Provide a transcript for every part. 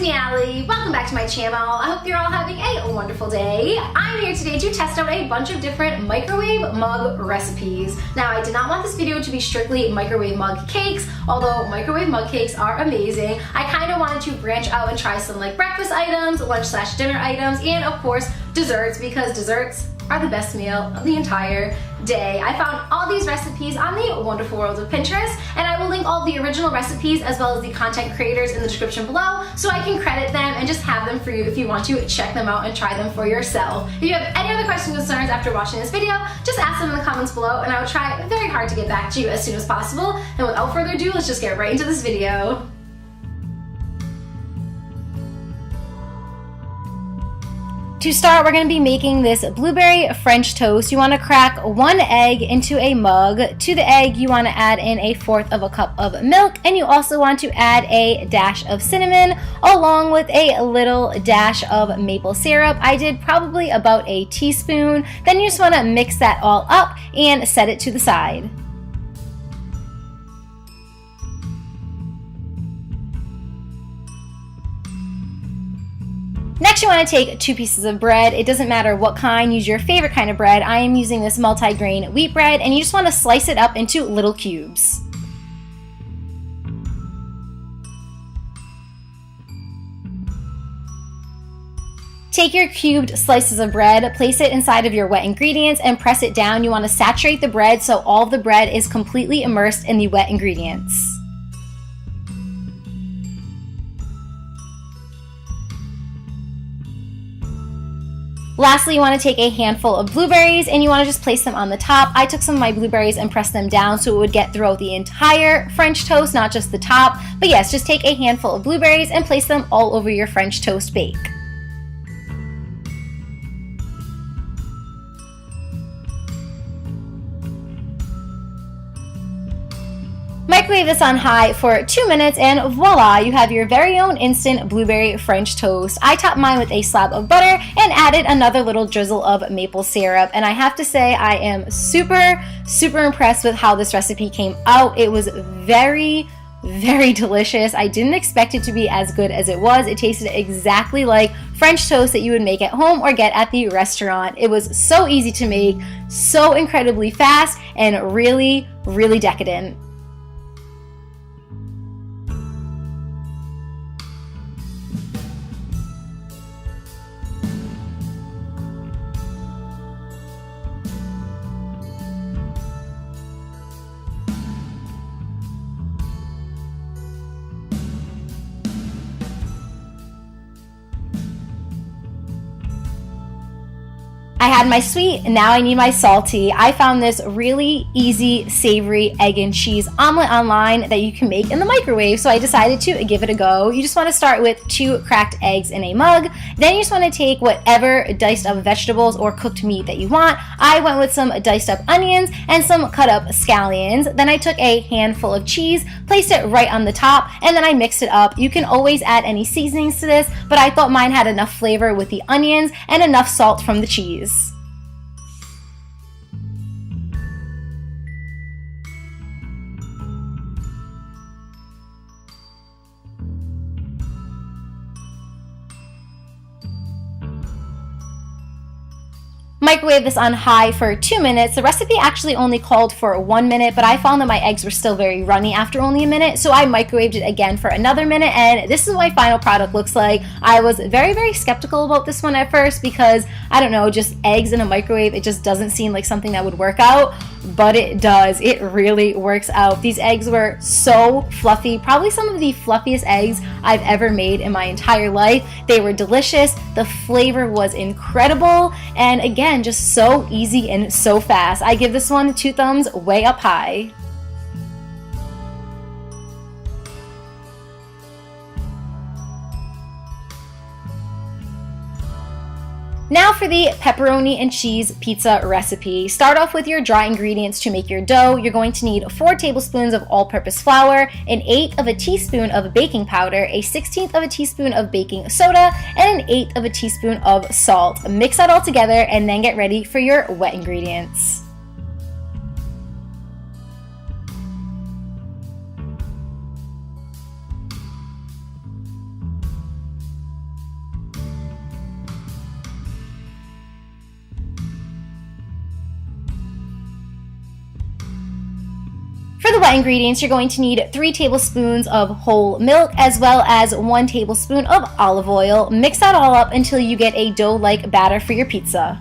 me, Allie. Welcome back to my channel. I hope you're all having a wonderful day. I'm here today to test out a bunch of different microwave mug recipes. Now, I did not want this video to be strictly microwave mug cakes, although microwave mug cakes are amazing. I kind of wanted to branch out and try some like breakfast items, lunch/dinner items, and of course, desserts, because desserts are the best meal of the entire day. I found all these recipes on the wonderful world of Pinterest, and I will link all the original recipes as well as the content creators in the description below so I can credit them and just have them for you if you want to check them out and try them for yourself. If you have any other questions or concerns after watching this video, just ask them in the comments below and I will try very hard to get back to you as soon as possible. And without further ado, let's just get right into this video. To start, we're going to be making this blueberry French toast. You want to crack 1 egg into a mug. To the egg, you want to add in 1/4 cup of milk, and you also want to add a dash of cinnamon along with a little dash of maple syrup. I did probably about a teaspoon. Then you just want to mix that all up and set it to the side. Next, you want to take 2 pieces of bread. It doesn't matter what kind, use your favorite kind of bread. I am using this multi-grain wheat bread, and you just want to slice it up into little cubes. Take your cubed slices of bread, place it inside of your wet ingredients, and press it down. You want to saturate the bread so all of the bread is completely immersed in the wet ingredients. Lastly, you want to take a handful of blueberries and you want to just place them on the top. I took some of my blueberries and pressed them down so it would get throughout the entire French toast, not just the top. But yes, just take a handful of blueberries and place them all over your French toast bake. Microwave this on high for 2 minutes and voila, you have your very own instant blueberry French toast. I topped mine with a slab of butter and added another little drizzle of maple syrup. And I have to say I am super impressed with how this recipe came out. It was very delicious. I didn't expect it to be as good as it was. It tasted exactly like French toast that you would make at home or get at the restaurant. It was so easy to make, so incredibly fast, and really decadent. I had my sweet, and now I need my salty. I found this really easy, savory egg and cheese omelet online that you can make in the microwave, so I decided to give it a go. You just want to start with 2 cracked eggs in a mug. Then you just want to take whatever diced up vegetables or cooked meat that you want. I went with some diced up onions and some cut up scallions. Then I took a handful of cheese, placed it right on the top, and then I mixed it up. You can always add any seasonings to this, but I thought mine had enough flavor with the onions and enough salt from the cheese. Microwave this on high for 2 minutes. The recipe actually only called for 1 minute, but I found that my eggs were still very runny after only a minute, so I microwaved it again for another minute, and this is what my final product looks like. I was very skeptical about this one at first because, I don't know, just eggs in a microwave, it just doesn't seem like something that would work out, but it does. It really works out. These eggs were so fluffy, probably some of the fluffiest eggs I've ever made in my entire life. They were delicious, the flavor was incredible, and again, just so easy and so fast. I give this one 2 thumbs way up high. Now for the pepperoni and cheese pizza recipe. Start off with your dry ingredients to make your dough. You're going to need 4 tablespoons of all-purpose flour, 1/8 of a teaspoon of baking powder, 1/16 of a teaspoon of baking soda, and 1/8 of a teaspoon of salt. Mix that all together and then get ready for your wet ingredients. wet ingredients, you're going to need 3 tablespoons of whole milk as well as 1 tablespoon of olive oil. Mix that all up until you get a dough-like batter for your pizza.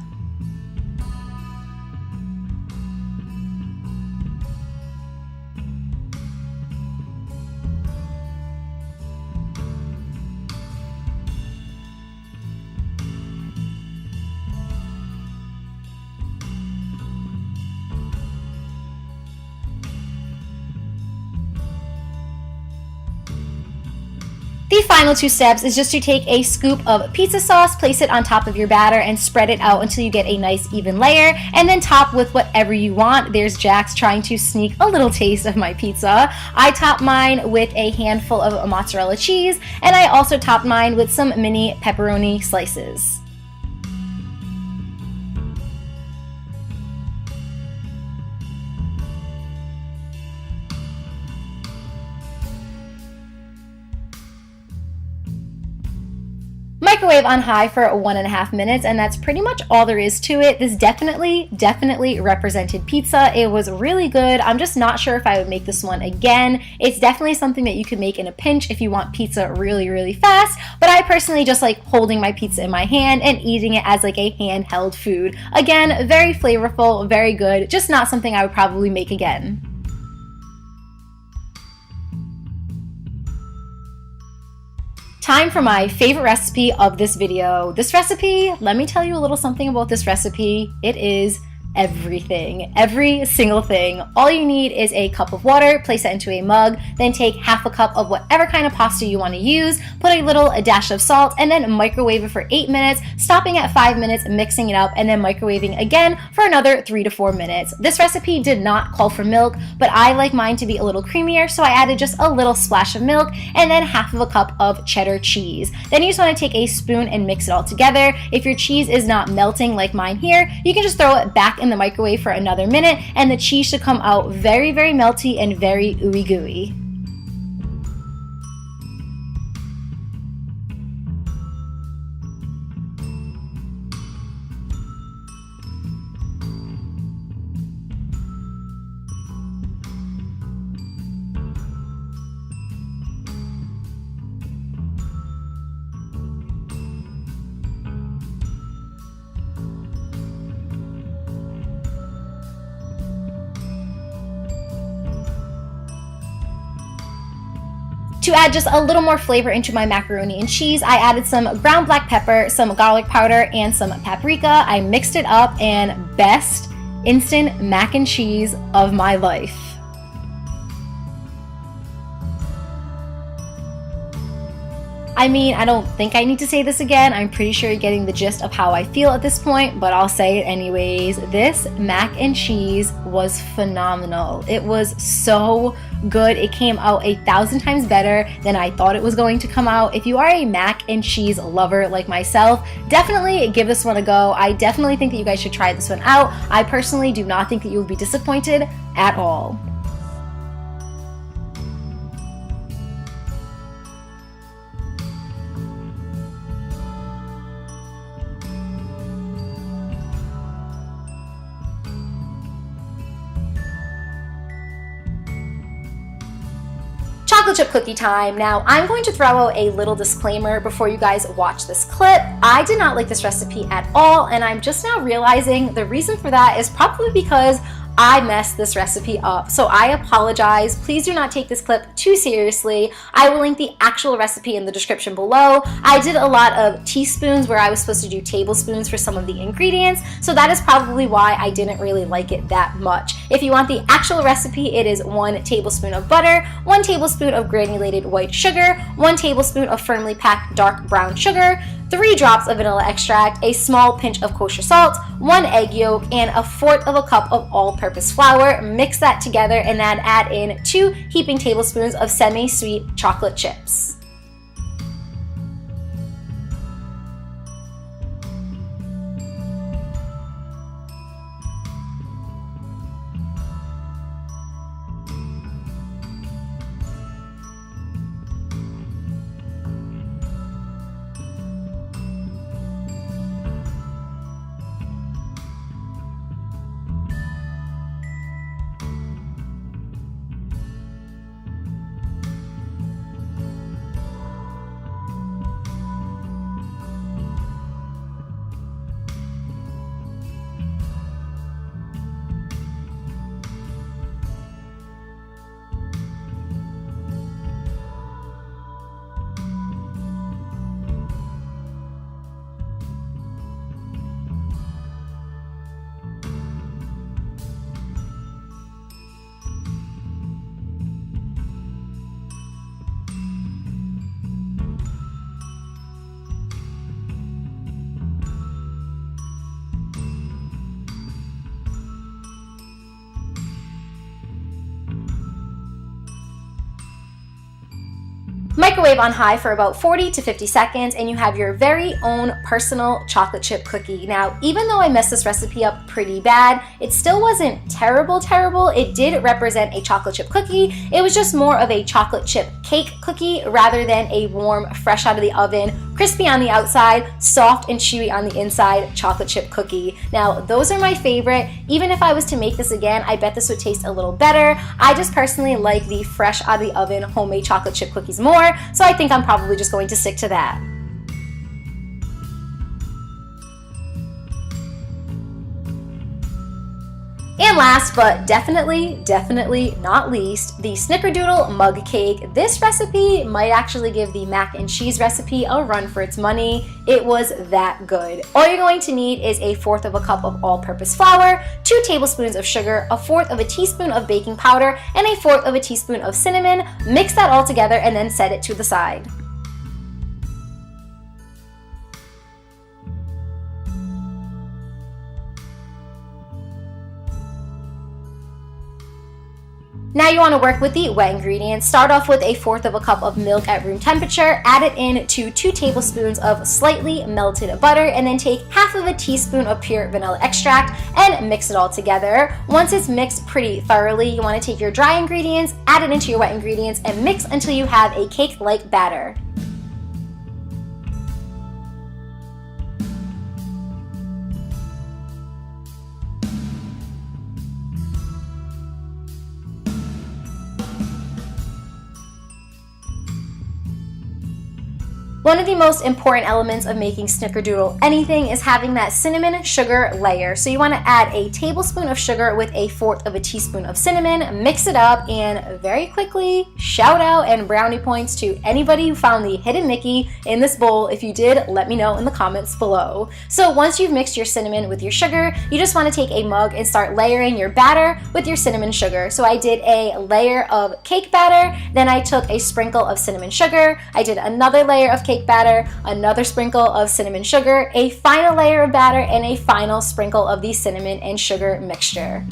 The final 2 steps is just to take a scoop of pizza sauce, place it on top of your batter, and spread it out until you get a nice even layer, and then top with whatever you want. There's Jax trying to sneak a little taste of my pizza. I topped mine with a handful of mozzarella cheese, and I also topped mine with some mini pepperoni slices. Microwave on high for 1.5 minutes, and that's pretty much all there is to it. This definitely represented pizza. It was really good. I'm just not sure if I would make this one again. It's definitely something that you could make in a pinch if you want pizza really fast, but I personally just like holding my pizza in my hand and eating it as like a handheld food. Again, very flavorful, very good, just not something I would probably make again. Time for my favorite recipe of this video. This recipe, let me tell you a little something about this recipe. It is everything, every single thing. All you need is a cup of water, place that into a mug, then take half a cup of whatever kind of pasta you want to use, put a dash of salt, and then microwave it for 8 minutes, stopping at 5 minutes, mixing it up, and then microwaving again for another 3 to 4 minutes. This recipe did not call for milk, but I like mine to be a little creamier, so I added just a little splash of milk and then half of a cup of cheddar cheese. Then you just want to take a spoon and mix it all together. If your cheese is not melting like mine here, you can just throw it back in the microwave for another minute, and the cheese should come out very melty and very ooey gooey. To add just a little more flavor into my macaroni and cheese, I added some ground black pepper, some garlic powder, and some paprika. I mixed it up, and best instant mac and cheese of my life. I mean, I don't think I need to say this again. I'm pretty sure you're getting the gist of how I feel at this point, but I'll say it anyways. This mac and cheese was phenomenal. It was so good. It came out 1,000 times better than I thought it was going to come out. If you are a mac and cheese lover like myself, definitely give this one a go. I definitely think that you guys should try this one out. I personally do not think that you will be disappointed at all. Chocolate chip cookie time. Now, I'm going to throw out a little disclaimer before you guys watch this clip. I did not like this recipe at all, and I'm just now realizing the reason for that is probably because I messed this recipe up. So I apologize. Please do not take this clip too seriously. I will link the actual recipe in the description below. I did a lot of teaspoons where I was supposed to do tablespoons for some of the ingredients, so that is probably why I didn't really like it that much. If you want the actual recipe, it is 1 tablespoon of butter, 1 tablespoon of granulated white sugar, 1 tablespoon of firmly packed dark brown sugar, 3 drops of vanilla extract, a small pinch of kosher salt, 1 egg yolk, and 1/4 cup of all-purpose flour. Mix that together and then add in 2 heaping tablespoons of semi-sweet chocolate chips. Microwave on high for about 40 to 50 seconds and you have your very own personal chocolate chip cookie. Now, even though I messed this recipe up pretty bad, it still wasn't terrible. It did represent a chocolate chip cookie. It was just more of a chocolate chip cake cookie rather than a warm, fresh out of the oven, crispy on the outside, soft and chewy on the inside chocolate chip cookie. Now, those are my favorite. Even if I was to make this again, I bet this would taste a little better. I just personally like the fresh out of the oven homemade chocolate chip cookies more, so I think I'm probably just going to stick to that. And last but definitely not least, the snickerdoodle mug cake. This recipe might actually give the mac and cheese recipe a run for its money. It was that good. All you're going to need is 1/4 of a cup of all-purpose flour, 2 tablespoons of sugar, 1/4 of a teaspoon of baking powder, and 1/4 of a teaspoon of cinnamon. Mix that all together and then set it to the side. Now you want to work with the wet ingredients. Start off with 1/4 of a cup of milk at room temperature, add it in to 2 tablespoons of slightly melted butter, and then take 1/2 of a teaspoon of pure vanilla extract and mix it all together. Once it's mixed pretty thoroughly, you want to take your dry ingredients, add it into your wet ingredients, and mix until you have a cake-like batter. One of the most important elements of making snickerdoodle anything is having that cinnamon sugar layer. So you want to add a tablespoon of sugar with 1/4 of a teaspoon of cinnamon, mix it up, and very quickly shout out and brownie points to anybody who found the hidden Mickey in this bowl. If you did, let me know in the comments below. So once you've mixed your cinnamon with your sugar, you just want to take a mug and start layering your batter with your cinnamon sugar. So I did a layer of cake batter, then I took a sprinkle of cinnamon sugar, I did another layer of cake batter, another sprinkle of cinnamon sugar, a final layer of batter, and a final sprinkle of the cinnamon and sugar mixture.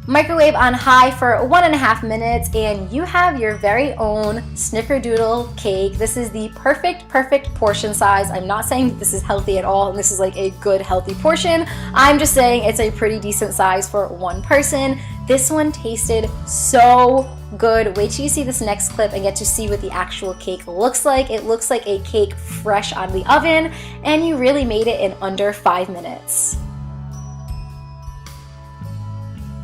Microwave on high for 1.5 minutes and you have your very own snickerdoodle cake. This is the perfect portion size. I'm not saying that this is healthy at all and this is like a good healthy portion. I'm just saying it's a pretty decent size for one person. This one tasted so good. Wait till you see this next clip and get to see what the actual cake looks like. It looks like a cake fresh out of the oven and you really made it in under 5 minutes.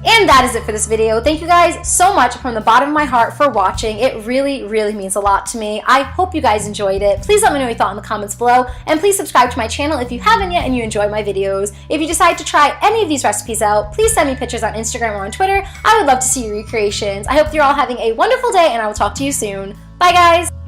And that is it for this video. Thank you guys so much from the bottom of my heart for watching. It really means a lot to me. I hope you guys enjoyed it. Please let me know what you thought in the comments below. And please subscribe to my channel if you haven't yet and you enjoy my videos. If you decide to try any of these recipes out, please send me pictures on Instagram or on Twitter. I would love to see your recreations. I hope you're all having a wonderful day and I will talk to you soon. Bye guys!